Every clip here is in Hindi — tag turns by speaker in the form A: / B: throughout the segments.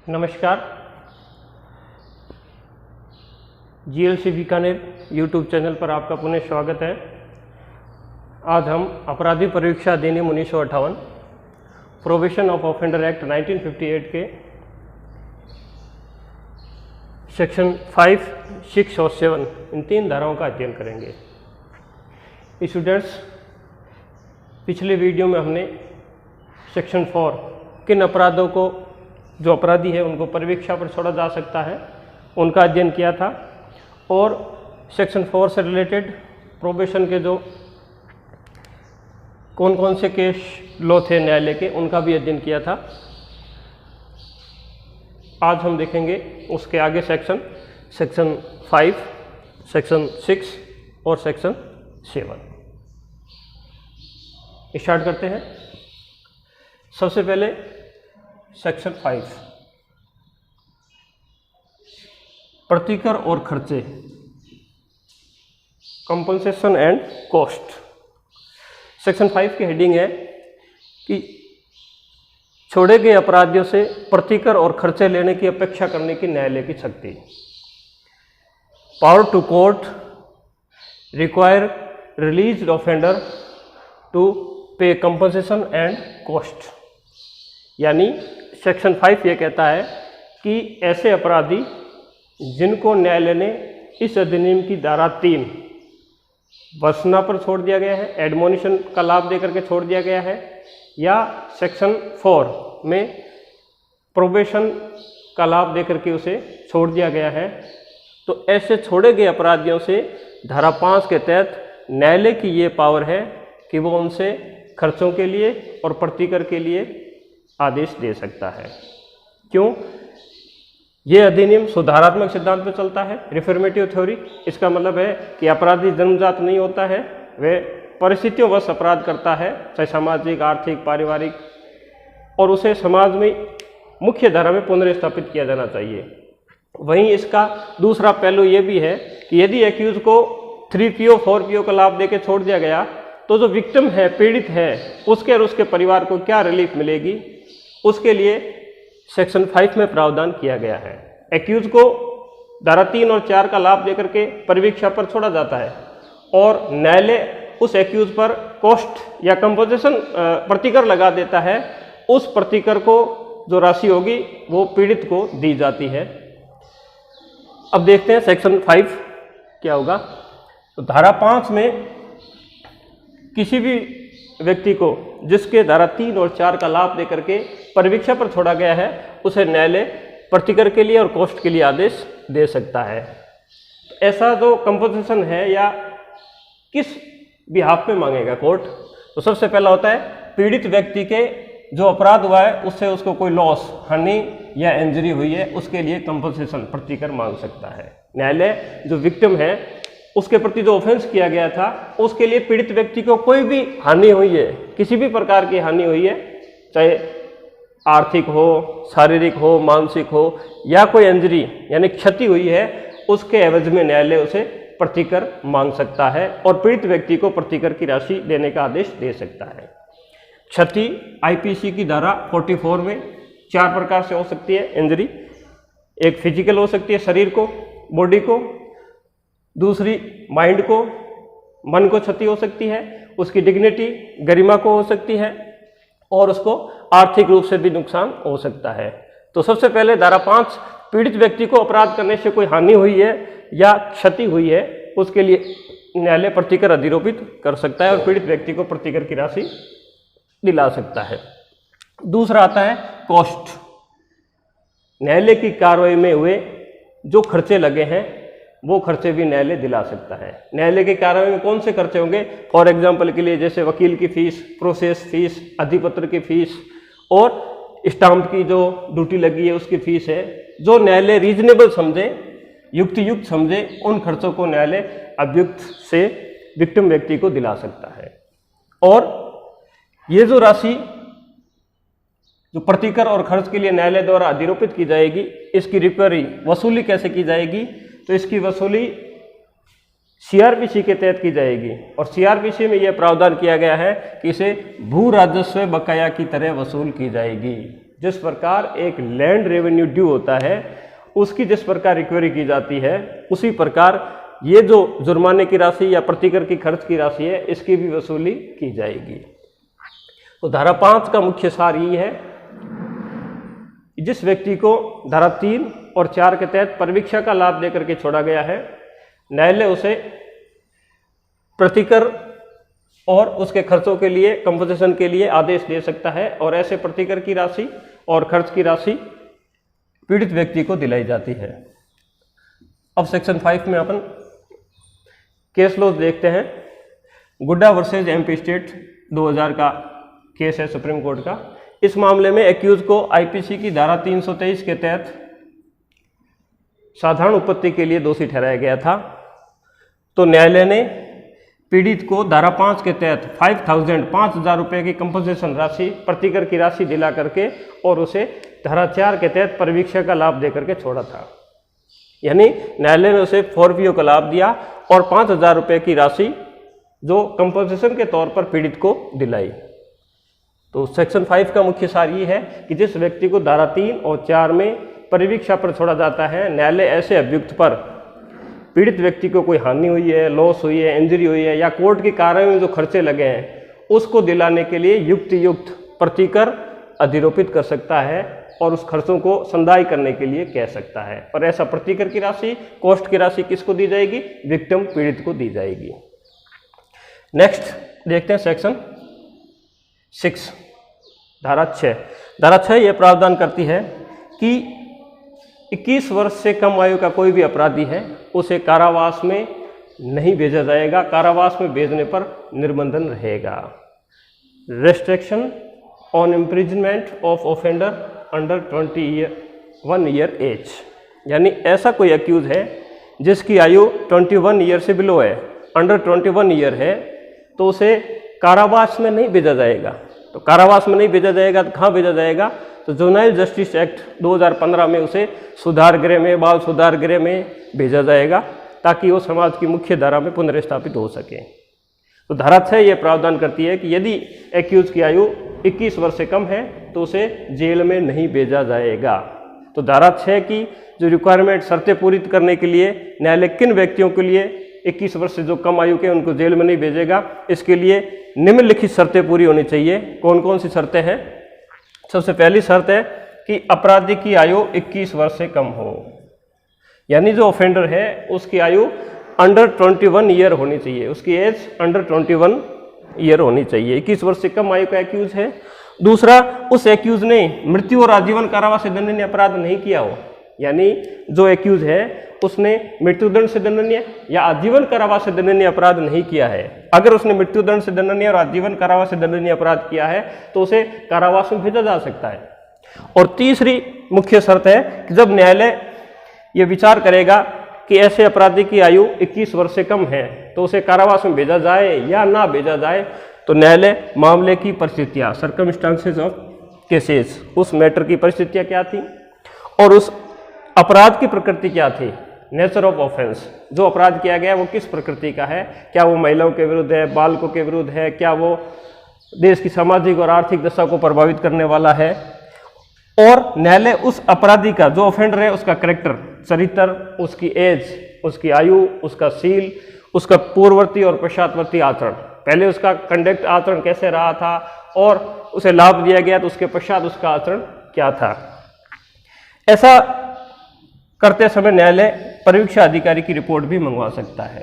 A: नमस्कार। जीएलसी बीकानेर यूट्यूब चैनल पर आपका पुनः स्वागत है। आज हम अपराधी परीक्षा अधिनियम 1958 प्रोहिबिशन ऑफ ऑफेंडर एक्ट 1958 के सेक्शन 5, 6 और 7 इन 3 धाराओं का अध्ययन करेंगे। स्टूडेंट्स, पिछले वीडियो में हमने सेक्शन 4 किन अपराधों को जो अपराधी है उनको परीक्षा पर छोड़ा जा सकता है उनका अध्ययन किया था, और सेक्शन 4 से रिलेटेड प्रोबेशन के जो कौन कौन से केस लॉ थे न्यायालय के उनका भी अध्ययन किया था। आज हम देखेंगे उसके आगे सेक्शन 5, सेक्शन 6 और सेक्शन 7। स्टार्ट करते हैं। सबसे पहले सेक्शन 5, प्रतिकर और खर्चे, कंपनसेशन एंड कॉस्ट। सेक्शन 5 की हेडिंग है कि छोड़े गए अपराधियों से प्रतिकर और खर्चे लेने की अपेक्षा करने की न्यायालय की शक्ति। Power to court require released offender to pay compensation and cost. यानी सेक्शन 5 ये कहता है कि ऐसे अपराधी जिनको न्यायालय ने इस अधिनियम की धारा 3 भर्त्सना पर छोड़ दिया गया है, एडमोनिशन का लाभ देकर के छोड़ दिया गया है, या सेक्शन 4 में प्रोबेशन का लाभ देकर के उसे छोड़ दिया गया है, तो ऐसे छोड़े गए अपराधियों से धारा 5 के तहत न्यायालय की ये पावर है कि वो उनसे खर्चों के लिए और प्रतिकर के लिए आदेश दे सकता है। क्यों? ये अधिनियम सुधारात्मक सिद्धांत पर चलता है, रिफॉर्मेटिव थ्योरी। इसका मतलब है कि अपराधी जन्मजात नहीं होता है, वह परिस्थितियों वश अपराध करता है, चाहे सामाजिक, आर्थिक, पारिवारिक, और उसे समाज में मुख्य धारा में पुनर्स्थापित किया जाना चाहिए। वहीं इसका दूसरा पहलू ये भी है कि यदि एक्यूज को 3PO 4PO का लाभ देकर छोड़ दिया गया तो जो विक्टिम है, पीड़ित है, उसके और उसके परिवार को क्या रिलीफ मिलेगी, उसके लिए सेक्शन 5 में प्रावधान किया गया है। एक्यूज को धारा 3 और 4 का लाभ देकर के परीक्षा पर छोड़ा जाता है और न्यायालय उस एक्यूज पर कॉस्ट या कंपोजिशन प्रतिकर लगा देता है। उस प्रतिकर को जो राशि होगी वो पीड़ित को दी जाती है। अब देखते हैं सेक्शन 5 क्या होगा। तो धारा 5 में किसी भी व्यक्ति को जिसके धारा 3 और 4 का लाभ देकर के परीक्षा पर छोड़ा गया है उसे न्यायालय प्रतिकर के लिए और कॉस्ट के लिए आदेश दे सकता है। ऐसा जो कंपोजिशन है या किस बिहाफ पे मांगेगा कोर्ट, तो सबसे पहला होता है पीड़ित व्यक्ति के जो अपराध हुआ है उससे उसको कोई लॉस, हानि या इंजरी हुई है, उसके लिए कंपोजिशन प्रतिकर मांग सकता है। न्यायालय जो विक्टिम है उसके प्रति जो ऑफेंस किया गया था उसके लिए पीड़ित व्यक्ति को कोई भी हानि हुई है, किसी भी प्रकार की हानि हुई है, चाहे आर्थिक हो, शारीरिक हो, मानसिक हो, या कोई इंजरी यानी क्षति हुई है, उसके एवज में न्यायालय उसे प्रतिकर मांग सकता है और पीड़ित व्यक्ति को प्रतिकर की राशि देने का आदेश दे सकता है। क्षति आईपीसी की धारा 44 में 4 प्रकार से हो सकती है इंजरी। एक फिजिकल हो सकती है, शरीर को, बॉडी को, दूसरी माइंड को, मन को क्षति हो सकती है, उसकी डिग्निटी, गरिमा को हो सकती है, और उसको आर्थिक रूप से भी नुकसान हो सकता है। तो सबसे पहले धारा 5 पीड़ित व्यक्ति को अपराध करने से कोई हानि हुई है या क्षति हुई है उसके लिए न्यायालय प्रतिकर अधिरोपित कर सकता है और पीड़ित व्यक्ति को प्रतिकर की राशि दिला सकता है। दूसरा आता है कॉस्ट। न्यायालय की कार्रवाई में हुए जो खर्चे लगे हैं वो खर्चे भी न्यायालय दिला सकता है। न्यायालय की कार्रवाई में कौन से खर्चे होंगे? फॉर एग्जांपल के लिए जैसे वकील की फीस, प्रोसेस फीस, अधिपत्र की फीस और स्टाम्प की जो ड्यूटी लगी है उसकी फीस है। जो न्यायालय रीजनेबल समझे, युक्त समझे, उन खर्चों को न्यायालय अभियुक्त से विक्टिम व्यक्ति को दिला सकता है। और ये जो राशि जो प्रतिकर और खर्च के लिए न्यायालय द्वारा अधिरोपित की जाएगी, इसकी रिकवरी, वसूली कैसे की जाएगी? तो इसकी वसूली सीआरपीसी के तहत की जाएगी और सीआरपीसी में यह प्रावधान किया गया है कि इसे भू राजस्व बकाया की तरह वसूल की जाएगी। जिस प्रकार एक लैंड रेवेन्यू ड्यू होता है उसकी जिस प्रकार रिकवरी की जाती है, उसी प्रकार ये जो जुर्माने की राशि या प्रतिकर की खर्च की राशि है इसकी भी वसूली की जाएगी। तो धारा 5 का मुख्य सार यही है, जिस व्यक्ति को धारा 3 और 4 के तहत परिवीक्षा का लाभ देकर के छोड़ा गया है, न्यायालय उसे प्रतिकर और उसके खर्चों के लिए कंपनसेशन के लिए आदेश दे सकता है और ऐसे प्रतिकर की राशि और खर्च की राशि पीड़ित व्यक्ति को दिलाई जाती है। अब सेक्शन 5 में अपन केस लॉज देखते हैं। गुड्डा वर्सेज एमपी स्टेट 2000 का केस है सुप्रीम कोर्ट का। इस मामले में एक्यूज को आईपीसी की धारा 323 के तहत साधारण उपपत्ति के लिए दोषी ठहराया गया था। तो न्यायालय ने पीड़ित को धारा 5 के तहत 5,000 रुपये की कंपनसेशन राशि प्रतिकर की राशि दिला करके और उसे धारा 4 के तहत परिवीक्षा का लाभ देकर के छोड़ा था। यानी न्यायालय ने उसे फॉरपीओ का लाभ दिया और 5,000 रुपये की राशि जो कंपनसेशन के तौर पर पीड़ित को दिलाई। तो सेक्शन 5 का मुख्य सार ये है कि जिस व्यक्ति को धारा 3 और 4 में परिवीक्षा पर छोड़ा जाता है, न्यायालय ऐसे अभियुक्त पर पीड़ित व्यक्ति को कोई हानि हुई है, लॉस हुई है, इंजरी हुई है या कोर्ट की कार्रवाई में जो खर्चे लगे हैं उसको दिलाने के लिए युक्त प्रतिकर अधिरोपित कर सकता है और उस खर्चों को संदाय करने के लिए कह सकता है। और ऐसा प्रतिकर की राशि, कॉस्ट की राशि किसको दी जाएगी? विक्टिम पीड़ित को दी जाएगी। नेक्स्ट देखते हैं सेक्शन 6 धारा 6। धारा 6 यह प्रावधान करती है कि 21 वर्ष से कम आयु का कोई भी अपराधी है उसे कारावास में नहीं भेजा जाएगा। कारावास में भेजने पर निर्बंधन रहेगा। Restriction on imprisonment of offender under 21 year age. यानी ऐसा कोई एक्यूज है जिसकी आयु 21 ईयर से बिलो है, अंडर 21 ईयर है, तो उसे कारावास में नहीं भेजा जाएगा। तो कारावास में नहीं भेजा जाएगा तो कहाँ भेजा जाएगा? तो जुवेनाइल जस्टिस एक्ट 2015 में उसे सुधार गृह में, बाल सुधार गृह में भेजा जाएगा ताकि वो समाज की मुख्य धारा में पुनर्स्थापित हो सके। तो धारा 6 ये प्रावधान करती है कि यदि एक्यूज की आयु 21 वर्ष से कम है तो उसे जेल में नहीं भेजा जाएगा। तो धारा 6 की जो रिक्वायरमेंट शर्तें पूरी करने के लिए न्यायालय किन व्यक्तियों के लिए 21 वर्ष से जो कम आयु के उनको जेल में नहीं भेजेगा, इसके लिए निम्नलिखित शर्तें पूरी होनी चाहिए। कौन कौन सी शर्तें हैं? सबसे पहली शर्त है कि अपराधी की आयु 21 वर्ष से कम हो, यानी जो ऑफेंडर है उसकी आयु अंडर 21 ईयर होनी चाहिए, उसकी एज अंडर 21 ईयर होनी चाहिए। 21 वर्ष से कम आयु का एक्यूज है। दूसरा, उस एक्यूज ने मृत्यु और आजीवन कारावास से दंडनीय अपराध नहीं किया हो, यानी जो एक्यूज है उसने मृत्युदंड से दंडनीय या आजीवन कारावास से दंडनीय अपराध नहीं किया है। अगर उसने मृत्युदंड से दंडनीय और आजीवन कारावास से दंडनीय अपराध किया है तो उसे कारावास में भेजा जा सकता है। और तीसरी मुख्य शर्त है कि जब न्यायालय ये विचार करेगा कि ऐसे अपराधी की आयु 21 वर्ष से कम है तो उसे कारावास में भेजा जाए या ना भेजा जाए, तो न्यायालय मामले की परिस्थितियाँ, सर्कमस्टांसेस ऑफ केसेस, उस मैटर की परिस्थितियाँ क्या थी और उस अपराध की प्रकृति क्या थी, नेचर ऑफ ऑफेंस, जो अपराध किया गया वो किस प्रकृति का है, क्या वो महिलाओं के विरुद्ध है, बालकों के विरुद्ध है, क्या वो देश की सामाजिक और आर्थिक दशा को प्रभावित करने वाला है। और न्यायालय उस अपराधी का, जो ऑफेंडर है, उसका कैरेक्टर, चरित्र, उसकी एज, उसकी आयु, उसका सील, उसका पूर्ववर्ती और पश्चातवर्ती आचरण, पहले उसका कंडक्ट आचरण कैसे रहा था और उसे लाभ दिया गया तो उसके पश्चात उसका आचरण क्या था। ऐसा करते समय न्यायालय परिवीक्षा अधिकारी की रिपोर्ट भी मंगवा सकता है।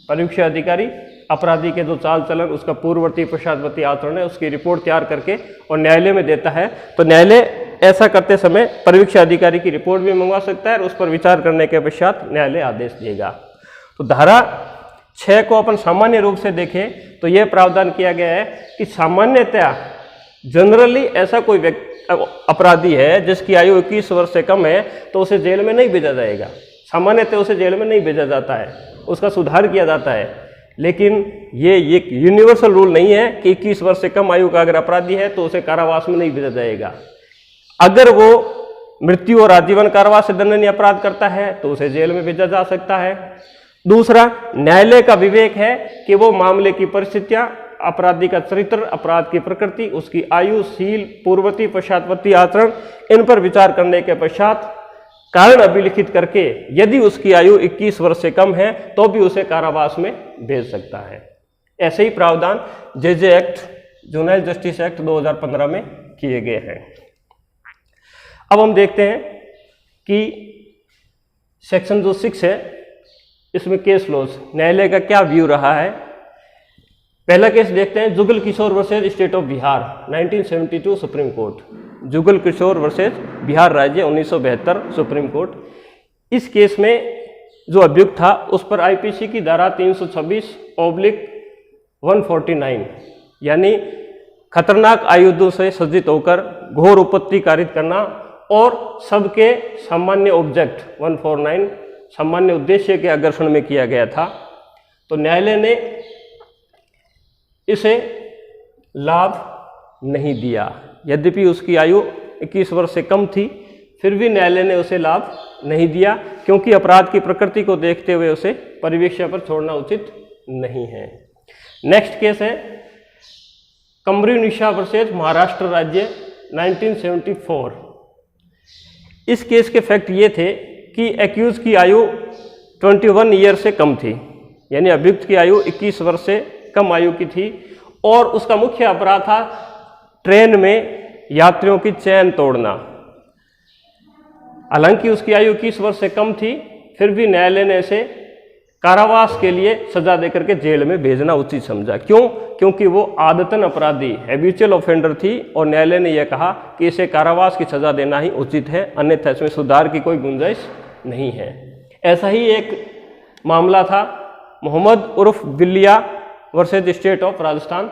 A: परिवीक्षा अधिकारी अपराधी के जो चाल चलन, उसका पूर्ववर्ती पश्चातवर्ती आचरण है, उसकी रिपोर्ट तैयार करके और न्यायालय में देता है। तो न्यायालय ऐसा करते समय परिवीक्षा अधिकारी की रिपोर्ट भी मंगवा सकता है और उस पर विचार करने के पश्चात न्यायालय आदेश देगा। तो धारा 6 को अपन सामान्य रूप से देखें तो यह प्रावधान किया गया है कि सामान्यतया जनरली ऐसा कोई व्यक्ति अपराधी है जिसकी आयु 21 वर्ष से कम है तो उसे जेल में नहीं भेजा जाएगा। सामान्यतः उसे जेल में नहीं भेजा जाता है, उसका सुधार किया जाता है। लेकिन ये एक यूनिवर्सल रूल नहीं है कि 21 वर्ष से कम आयु का अगर अपराधी है तो उसे कारावास में नहीं भेजा जाएगा। अगर वो मृत्यु और आजीवन कारावास से दंडनीय अपराध करता है तो उसे जेल में भेजा जा सकता है। दूसरा, न्यायालय का विवेक है कि वो मामले की परिस्थितियां अपराधी का चरित्र, अपराध की प्रकृति, उसकी आयु, शील, पूर्ववर्ती पश्चातवर्ती आचरण, इन पर विचार करने के पश्चात कारण अभिलिखित करके यदि उसकी आयु 21 वर्ष से कम है तो भी उसे कारावास में भेज सकता है। ऐसे ही प्रावधान JJ act, juvenile justice act 2015 में किए गए हैं। अब हम देखते हैं कि सेक्शन जो 6 है इसमें केस लॉज, न्यायालय का क्या व्यू रहा है। पहला केस देखते हैं, Jugal Kishore versus state of Bihar 1972 supreme court, Jugal Kishore versus Bihar राज्य 1972 सुप्रीम कोर्ट। इस केस में जो अभियुक्त था उस पर आईपीसी की धारा 326/149 यानी खतरनाक आयुधों से सज्जित होकर घोर उपत्ति कारित करना और सबके सामान्य ऑब्जेक्ट 149 सामान्य उद्देश्य के आकर्षण में किया गया था। तो न्यायालय ने इसे लाभ नहीं दिया, यद्यपि उसकी आयु 21 वर्ष से कम थी, फिर भी न्यायालय ने उसे लाभ नहीं दिया क्योंकि अपराध की प्रकृति को देखते हुए उसे परिवीक्षा पर छोड़ना उचित नहीं है। नेक्स्ट केस है कमरी निशा वर्सेज महाराष्ट्र राज्य 1974। इस केस के फैक्ट ये थे कि एक्यूज की आयु 21 ईयर से कम थी, यानी अभियुक्त की आयु 21 वर्ष से कम आयु की थी और उसका मुख्य अपराध था ट्रेन में यात्रियों की चैन तोड़ना। हालांकि उसकी आयु 21 वर्ष से कम थी, फिर भी न्यायालय ने इसे कारावास के लिए सजा देकर के जेल में भेजना उचित समझा। क्यों? क्योंकि वो आदतन अपराधी हैबिचुअल ऑफेंडर थी और न्यायालय ने यह कहा कि इसे कारावास की सजा देना ही उचित है, अन्यथा इसमें सुधार की कोई गुंजाइश नहीं है। ऐसा ही एक मामला था मोहम्मद उर्फ बिल्लिया वर्सेज स्टेट ऑफ राजस्थान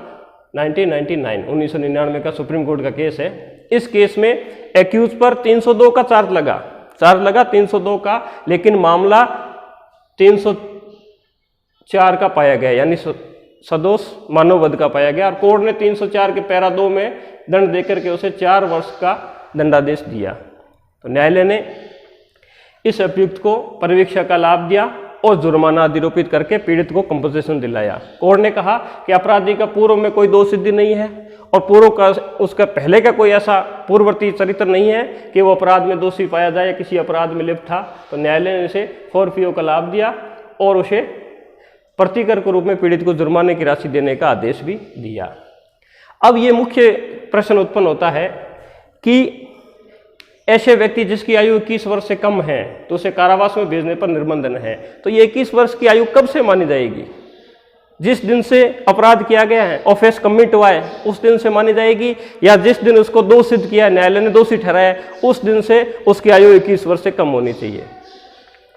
A: 1999 का सुप्रीम कोर्ट का केस है। इस केस में एक्यूज पर 302 का चार्ज लगा 302 का, लेकिन मामला 304 का पाया गया, यानी सदोष मानववध का पाया गया और कोर्ट ने 304 के पैरा 2 में दंड देकर के उसे 4 वर्ष का दंडादेश दिया। तो न्यायालय ने इस अभियुक्त को परिवीक्षा का लाभ दिया और जुर्माना अधिरोपित करके पीड़ित को कंपनसेशन दिलाया। कोर्ट ने कहा कि अपराधी का पूर्व में कोई दोष सिद्धि नहीं है और पूर्व का उसका पहले का कोई ऐसा पूर्ववर्ती चरित्र नहीं है कि वो अपराध में दोषी पाया जाए या किसी अपराध में लिप्त था। तो न्यायालय ने इसे फॉरफियो का लाभ दिया और उसे प्रतिकर के रूप में पीड़ित को जुर्माने की राशि देने का आदेश भी दिया। अब ये मुख्य प्रश्न उत्पन्न होता है कि ऐसे व्यक्ति जिसकी आयु 21 वर्ष से कम है तो उसे कारावास में भेजने पर निर्बंधन है, तो ये 21 वर्ष की आयु कब से मानी जाएगी? जिस दिन से अपराध किया गया है, ऑफेंस कमिट हुआ है, उस दिन से मानी जाएगी, या जिस दिन उसको दोष सिद्ध किया न्यायालय ने दोषी ठहराया उस दिन से उसकी आयु 21 वर्ष से कम होनी चाहिए।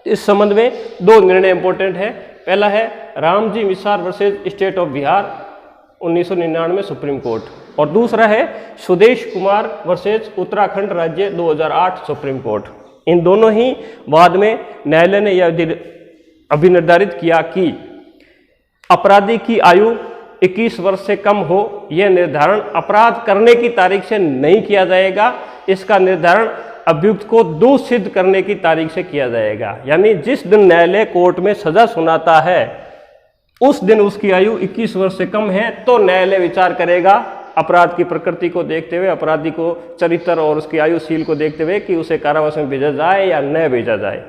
A: इस संबंध में 2 निर्णय इंपॉर्टेंट है। पहला है Ramji Misar versus state of Bihar 1999 supreme court और दूसरा है सुदेश कुमार वर्सेज उत्तराखंड राज्य 2008 सुप्रीम कोर्ट। इन दोनों ही वाद में न्यायालय ने यह अभिनिर्धारित किया कि अपराधी की आयु 21 वर्ष से कम हो, यह निर्धारण अपराध करने की तारीख से नहीं किया जाएगा, इसका निर्धारण अभियुक्त को दोष सिद्ध करने की तारीख से किया जाएगा। यानी जिस दिन न्यायालय कोर्ट में सजा सुनाता है उस दिन उसकी आयु 21 वर्ष से कम है तो न्यायालय विचार करेगा अपराध की प्रकृति को देखते हुए, अपराधी को चरित्र और उसकी आयुशील को देखते हुए कि उसे कारावास में भेजा जाए या न भेजा जाए।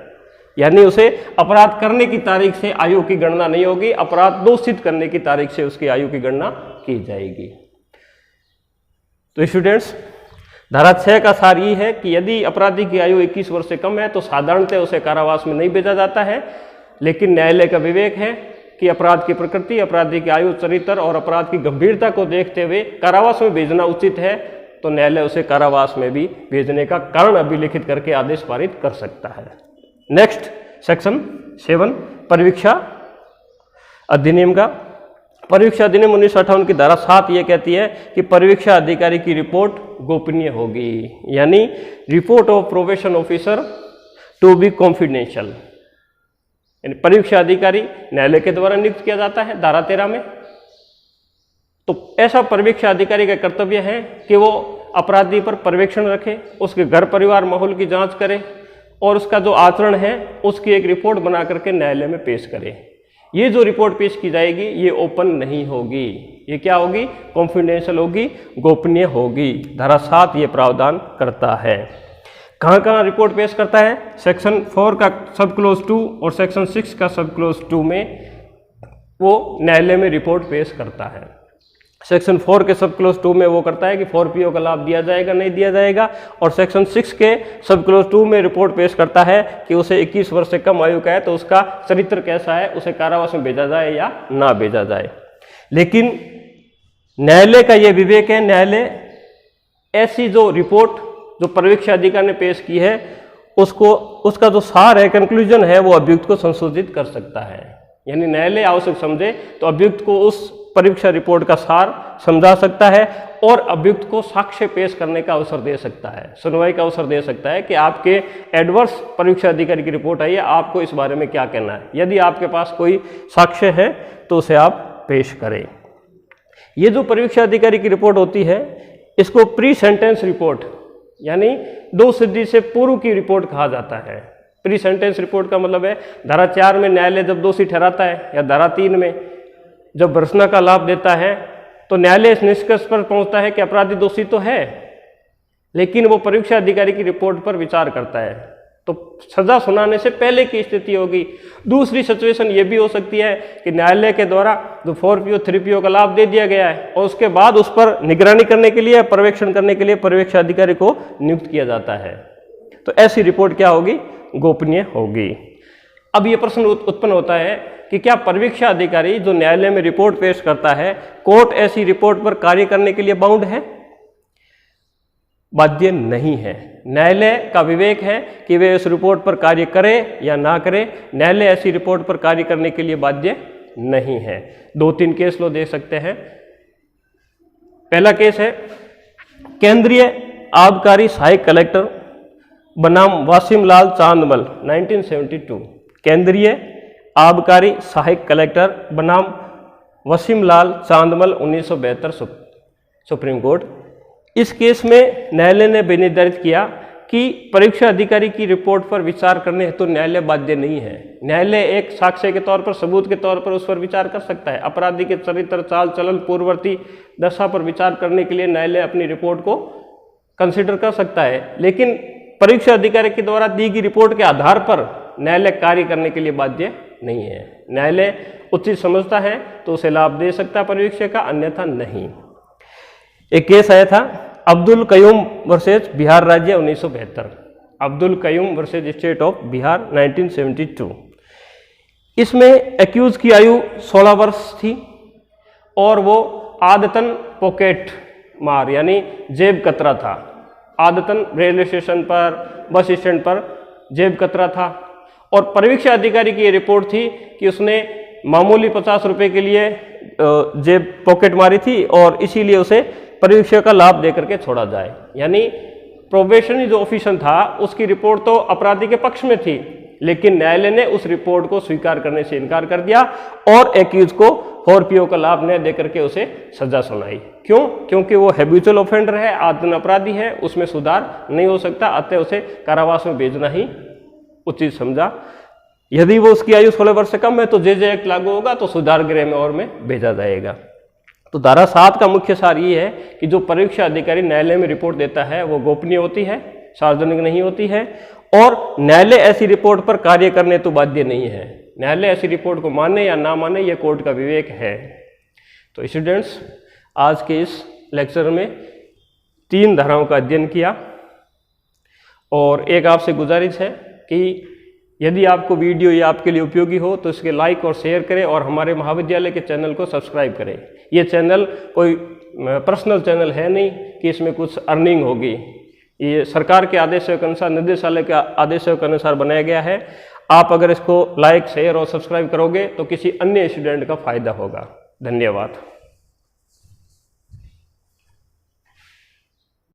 A: यानी उसे अपराध करने की तारीख से आयु की गणना नहीं होगी, अपराध दोष सिद्ध करने की तारीख से उसकी आयु की गणना की जाएगी। तो स्टूडेंट्स, धारा 6 का सार ये है कि यदि अपराधी की आयु 21 वर्ष से कम है तो साधारणतः उसे कारावास में नहीं भेजा जाता है, लेकिन न्यायालय का विवेक है कि अपराध की प्रकृति, अपराधी की आयु, चरित्र और अपराध की गंभीरता को देखते हुए कारावास में भेजना उचित है, तो न्यायालय उसे कारावास में भी भेजने का कारण अभिलिखित करके आदेश पारित कर सकता है। नेक्स्ट सेक्शन 7 परिवीक्षा अधिनियम का। परिवीक्षा अधिनियम 1958 की धारा 7 ये कहती है कि परिवीक्षा अधिकारी की रिपोर्ट गोपनीय होगी, यानी report of probation officer to be confidential. यानी परिवीक्षा अधिकारी न्यायालय के द्वारा नियुक्त किया जाता है धारा 13 में। तो ऐसा परिवीक्षा अधिकारी का कर्तव्य है कि वो अपराधी पर पर्यवेक्षण रखे, उसके घर परिवार माहौल की जांच करे और उसका जो आचरण है उसकी एक रिपोर्ट बना करके न्यायालय में पेश करे। ये जो रिपोर्ट पेश की जाएगी ये ओपन नहीं होगी, ये क्या होगी, कॉन्फिडेंशियल होगी, गोपनीय होगी। धारा 7 ये प्रावधान करता है। कहाँ कहाँ रिपोर्ट पेश करता है, सेक्शन 4 का सब क्लोज 2 और सेक्शन 6 का सब क्लोज 2 में वो न्यायालय में रिपोर्ट पेश करता है। सेक्शन 4 के सब क्लोज 2 में वो करता है कि 4PO का लाभ दिया जाएगा नहीं दिया जाएगा, और सेक्शन 6 के सब क्लोज 2 में रिपोर्ट पेश करता है कि उसे 21 वर्ष से कम आयु का है तो उसका चरित्र कैसा है, उसे कारावास में भेजा जाए या ना भेजा जाए। लेकिन न्यायालय का ये विवेक है, न्यायालय ऐसी जो रिपोर्ट जो पर्यवेक्षी अधिकारी ने पेश की है उसका जो सार है, कंक्लूजन है, वो अभियुक्त को संशोधित कर सकता है। यानी न्यायालय आवश्यक समझे तो अभियुक्त को उस परीक्षा रिपोर्ट का सार समझा सकता है और अभियुक्त को साक्ष्य पेश करने का अवसर दे सकता है, सुनवाई का अवसर दे सकता है कि आपके एडवर्स परीक्षा अधिकारी की रिपोर्ट आई है, आपको इस बारे में क्या कहना है। यदि आपके पास कोई साक्ष्य है तो उसे आप पेश करें। ये जो परीक्षा अधिकारी की रिपोर्ट होती है इसको प्री सेंटेंस रिपोर्ट यानी दोषसिद्धि से पूर्व की रिपोर्ट कहा जाता है। प्री सेंटेंस रिपोर्ट का मतलब है धारा 4 में न्यायालय जब दोषी ठहराता है या धारा 3 में जब भर्त्सना का लाभ देता है तो न्यायालय इस निष्कर्ष पर पहुंचता है कि अपराधी दोषी तो है, लेकिन वो परीक्षा अधिकारी की रिपोर्ट पर विचार करता है, तो सजा सुनाने से पहले की स्थिति होगी। दूसरी सिचुएशन ये भी हो सकती है कि न्यायालय के द्वारा जो 4PO 3PO का लाभ दे दिया गया है और उसके बाद उस पर निगरानी करने के लिए, पर्यवेक्षण करने के लिए परीक्षा अधिकारी को नियुक्त किया जाता है, तो ऐसी रिपोर्ट क्या होगी, गोपनीय होगी। अब ये प्रश्न उत्पन्न होता है कि क्या परीक्षा अधिकारी जो न्यायालय में रिपोर्ट पेश करता है, कोर्ट ऐसी रिपोर्ट पर कार्य करने के लिए बाउंड है? बाध्य नहीं है। न्यायालय का विवेक है कि वे इस रिपोर्ट पर कार्य करे या ना करे, न्यायालय ऐसी रिपोर्ट पर कार्य करने के लिए बाध्य नहीं है। 2-3 केस लो दे सकते हैं। पहला केस है केंद्रीय आबकारी सहायक कलेक्टर बनाम वासिम लाल चांदमल 1972। केंद्रीय आबकारी सहायक कलेक्टर बनाम वसीम लाल चांदमल 1972 सुप्रीम कोर्ट। इस केस में न्यायालय ने निर्धारित किया कि परीक्षा अधिकारी की रिपोर्ट पर विचार करने हेतु न्यायालय बाध्य नहीं है। न्यायालय एक साक्ष्य के तौर पर, सबूत के तौर पर उस पर विचार कर सकता है। अपराधी के चरित्र, चाल चलन, पूर्ववर्ती दशा पर विचार करने के लिए न्यायालय अपनी रिपोर्ट को कंसिडर कर सकता है, लेकिन परीक्षा अधिकारी के द्वारा दी गई रिपोर्ट के आधार पर न्यायालय कार्य करने के लिए बाध्य नहीं है। न्यायालय उचित समझता है तो उसे लाभ दे सकता है परीक्षा का, अन्यथा नहीं। एक केस आया था अब्दुल कयूम वर्सेज बिहार राज्य 1972। Abdul Qayyum versus state of Bihar 1972। इसमें एक्यूज की आयु 16 वर्ष थी और वो आदतन पॉकेट मार यानी जेब कतरा था। आदतन रेलवे स्टेशन पर, बस स्टैंड पर जेब कतरा था और परीक्षा अधिकारी की ये रिपोर्ट थी कि उसने मामूली 50 रुपये के लिए जेब पॉकेट मारी थी और इसीलिए उसे परीक्षा का लाभ देकर के छोड़ा जाए। यानी प्रोबेशनरी जो ऑफिसर था उसकी रिपोर्ट तो अपराधी के पक्ष में थी, लेकिन न्यायालय ने उस रिपोर्ट को स्वीकार करने से इनकार कर दिया और एक्यूज को 4PO का लाभ न देकर के उसे सजा सुनाई। क्यों? क्योंकि वो हैबिचुअल ऑफेंडर है, आदतन अपराधी है, उसमें सुधार नहीं हो सकता, अतः उसे कारावास में भेजना ही उचित समझा। यदि वो उसकी आयु 16 वर्ष से कम है तो जे एक्ट लागू होगा, तो सुधार गृह में और में भेजा जाएगा। तो धारा 7 का मुख्य सार ये है कि जो परीक्षा अधिकारी न्यायालय में रिपोर्ट देता है वो गोपनीय होती है, सार्वजनिक नहीं होती है, और न्यायालय ऐसी रिपोर्ट पर कार्य करने तो बाध्य नहीं है। न्यायालय ऐसी रिपोर्ट को माने या ना माने ये कोर्ट का विवेक है। तो स्टूडेंट्स, आज के इस लेक्चर में 3 धाराओं का अध्ययन किया और एक आपसे गुजारिश है कि यदि आपको वीडियो ये आपके लिए उपयोगी हो तो इसके लाइक और शेयर करें और हमारे महाविद्यालय के चैनल को सब्सक्राइब करें। ये चैनल कोई पर्सनल चैनल है नहीं कि इसमें कुछ अर्निंग होगी। ये सरकार के आदेशों के अनुसार, निर्देशालय के आदेशों के अनुसार बनाया गया है। आप अगर इसको लाइक, शेयर और सब्सक्राइब करोगे तो किसी अन्य स्टूडेंट का फायदा होगा। धन्यवाद।